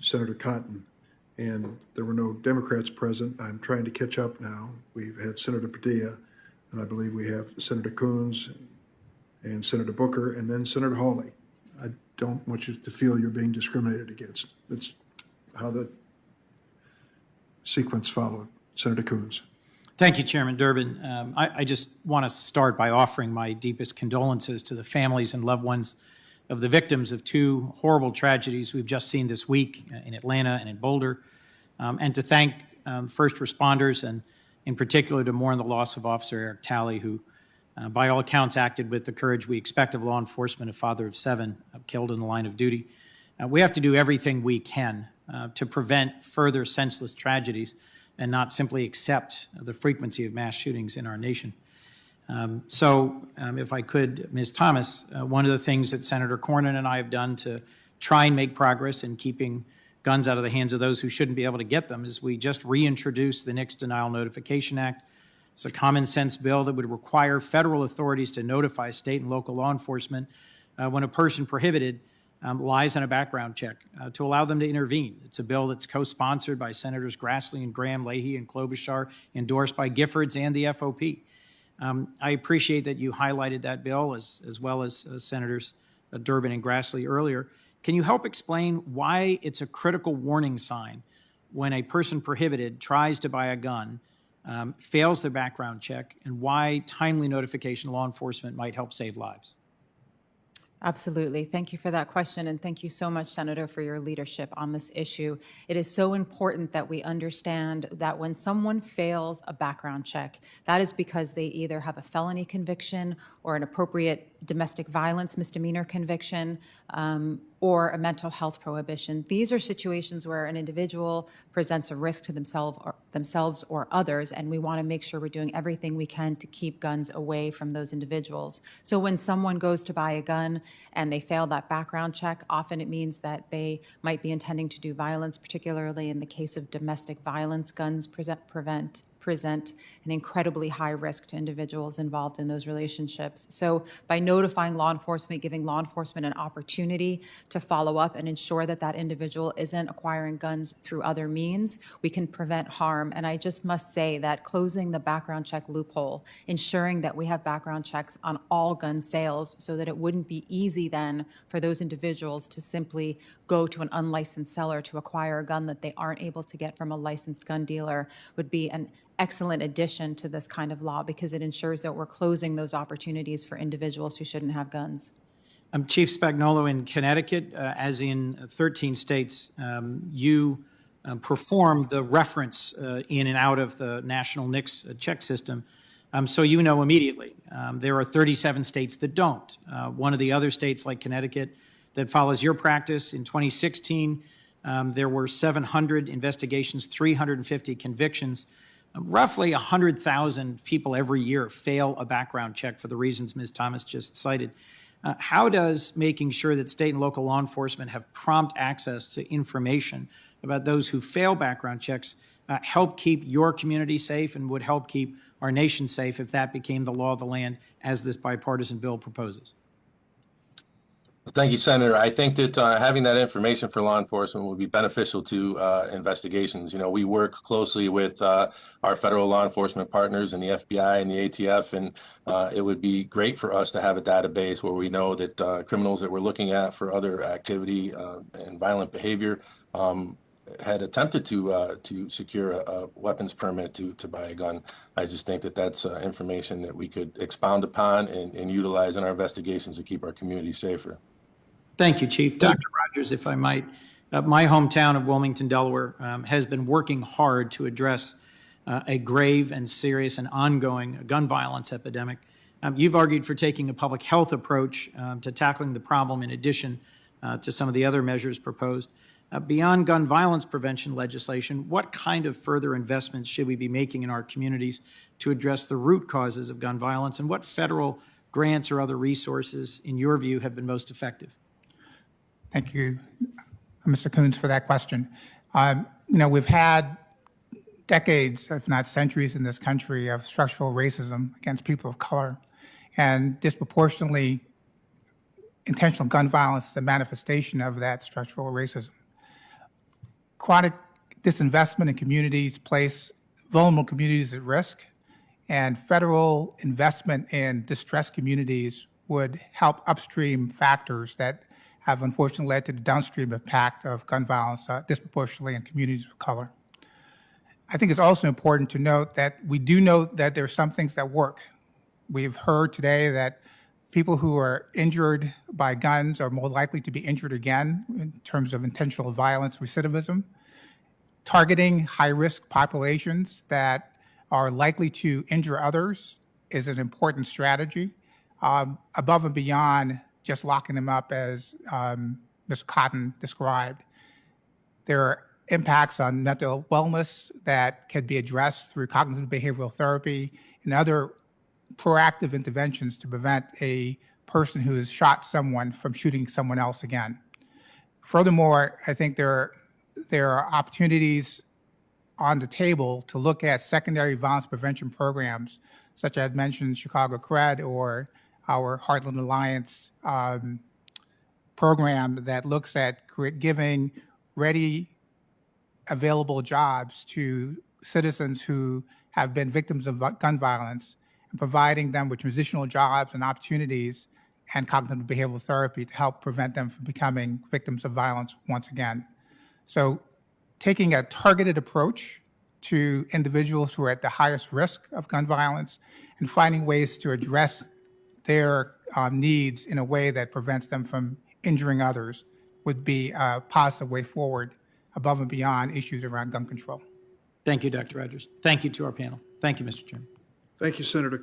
Senator Cotton, and there were no Democrats present. I'm trying to catch up now. We've had Senator Padilla, and I believe we have Senator Coons and Senator Booker, and then Senator Hawley. I don't want you to feel you're being discriminated against. That's how the sequence followed. Senator Coons. Thank you, Chairman Durbin. I just want to start by offering my deepest condolences to the families and loved ones of the victims of two horrible tragedies we've just seen this week in Atlanta and in Boulder, and to thank first responders, and in particular to mourn the loss of Officer Eric Talley, who by all accounts acted with the courage we expect of law enforcement, a father of 7 killed in the line of duty. We have to do everything we can to prevent further senseless tragedies and not simply accept the frequency of mass shootings in our nation. If I could, Ms. Thomas, one of the things that Senator Cornyn and I have done to try and make progress in keeping guns out of the hands of those who shouldn't be able to get them is we just reintroduced the NICS Denial Notification Act. It's a common sense bill that would require federal authorities to notify state and local law enforcement when a person prohibited lies on a background check to allow them to intervene. It's a bill that's co-sponsored by Senators Grassley and Graham, Leahy and Klobuchar, endorsed by Giffords and the FOP. I appreciate that you highlighted that bill as well as Senators Durbin and Grassley earlier. Can you help explain why it's a critical warning sign when a person prohibited tries to buy a gun, fails their background check, and why timely notification of law enforcement might help save lives? Absolutely. Thank you for that question, and thank you so much, Senator, for your leadership on this issue. It is so important that we understand that when someone fails a background check, that is because they either have a felony conviction or an appropriate domestic violence misdemeanor conviction, or a mental health prohibition. These are situations where an individual presents a risk to themselves or others, and we want to make sure we're doing everything we can to keep guns away from those individuals. So when someone goes to buy a gun and they fail that background check, often it means that they might be intending to do violence, particularly in the case of domestic violence. Guns present an incredibly high risk to individuals involved in those relationships. So by notifying law enforcement, giving law enforcement an opportunity to follow up and ensure that that individual isn't acquiring guns through other means, we can prevent harm. And I just must say that closing the background check loophole, ensuring that we have background checks on all gun sales so that it wouldn't be easy then for those individuals to simply go to an unlicensed seller to acquire a gun that they aren't able to get from a licensed gun dealer, would be an excellent addition to this kind of law, because it ensures that we're closing those opportunities for individuals who shouldn't have guns. Chief Spagnuolo, in Connecticut, as in 13 states, you perform the reference in and out of the national NICS check system, so you know immediately. There are 37 states that don't. One of the other states, like Connecticut, that follows your practice, in 2016, there were 700 investigations, 350 convictions. Roughly 100,000 people every year fail a background check for the reasons Ms. Thomas just cited. How does making sure that state and local law enforcement have prompt access to information about those who fail background checks help keep your community safe, and would help keep our nation safe if that became the law of the land, as this bipartisan bill proposes? Thank you, Senator. I think that having that information for law enforcement would be beneficial to investigations. You know, we work closely with our federal law enforcement partners and the FBI and the ATF, and it would be great for us to have a database where we know that criminals that we're looking at for other activity and violent behavior had attempted to secure a weapons permit to buy a gun. I just think that that's information that we could expound upon and utilize in our investigations to keep our community safer. Thank you, Chief. Dr. Rogers, if I might, my hometown of Wilmington, Delaware, has been working hard to address a grave and serious and ongoing gun violence epidemic. You've argued for taking a public health approach to tackling the problem in addition to some of the other measures proposed. Beyond gun violence prevention legislation, what kind of further investments should we be making in our communities to address the root causes of gun violence, and what federal grants or other resources, in your view, have been most effective? Thank you, Mr. Coons, for that question. You know, we've had decades, if not centuries, in this country of structural racism against people of color, and disproportionately intentional gun violence is a manifestation of that structural racism. chronic disinvestment in communities place vulnerable communities at risk, and federal investment in distressed communities would help upstream factors that have unfortunately led to the downstream impact of gun violence disproportionately in communities of color. I think it's also important to note that we do know that there are some things that work. We've heard today that people who are injured by guns are more likely to be injured again in terms of intentional violence recidivism. Targeting high-risk populations that are likely to injure others is an important strategy, above and beyond just locking them up as Ms. Cotton described. There are impacts on mental wellness that can be addressed through cognitive behavioral therapy and other proactive interventions to prevent a person who has shot someone from shooting someone else again. Furthermore, I think there are opportunities on the table to look at secondary violence prevention programs, such as mentioned Chicago CRED or our Heartland Alliance program that looks at giving ready, available jobs to citizens who have been victims of gun violence and providing them with transitional jobs and opportunities and cognitive behavioral therapy to help prevent them from becoming victims of violence once again. So taking a targeted approach to individuals who are at the highest risk of gun violence and finding ways to address their needs in a way that prevents them from injuring others would be a positive way forward above and beyond issues around gun control. Thank you, Dr. Rogers. Thank you to our panel. Thank you, Mr. Chairman. Thank you, Senator